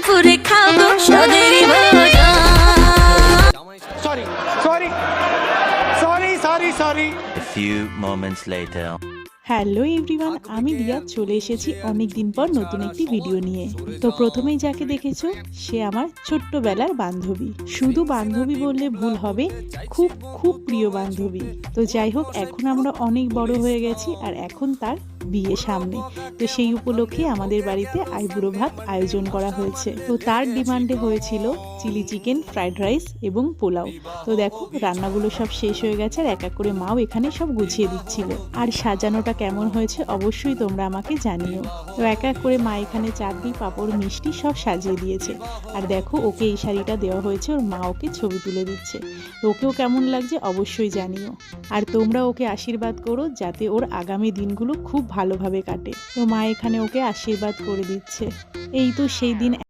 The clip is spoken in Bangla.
পুরে খাবো সদের ভোজন। Sorry, sorry, sorry, sorry, sorry. A few moments later. Hello everyone, আমি রিয়া চলে এসেছি অনেক দিন পর নতুন একটি ভিডিও নিয়ে। তো প্রথমেই যাকে দেখেছো সে আমার ছোট্টবেলার বান্ধবী। শুধু বান্ধবী বললে ভুল হবে, খুব খুব প্রিয় বান্ধবী। তো যাই হোক, এখন আমরা অনেক বড় হয়ে গেছি আর এখন তার বিয়ে সামনে। তো সেই উপলক্ষে আমাদের বাড়িতে আইবুড়ো ভাত আয়োজন করা হয়েছে। তো তার ডিমান্ডে হয়েছিল চিলি চিকেন, ফ্রাইড রাইস এবং পোলাও। তো দেখো রান্নাগুলো সব শেষ হয়ে গেছে আর এক এক করে মাও এখানে সব গুছিয়ে দিচ্ছিল। আর সাজানোটা কেমন হয়েছে অবশ্যই তোমরা আমাকে জানিও। তো এক এক করে মা এখানে চাটনি, পাঁপড়, মিষ্টি সব সাজিয়ে দিয়েছে। আর দেখো ওকে এই শাড়িটা দেওয়া হয়েছে, ওর মা ওকে ছবি তুলে দিচ্ছে। তো ওকেও কেমন লাগছে অবশ্যই জানিও। আর তোমরা ওকে আশীর্বাদ করো যাতে ওর আগামী দিনগুলো খুব ভালোভাবে কাটে। তো মা এখানে ওকে আশীর্বাদ করে দিচ্ছে। এই তো সেই দিন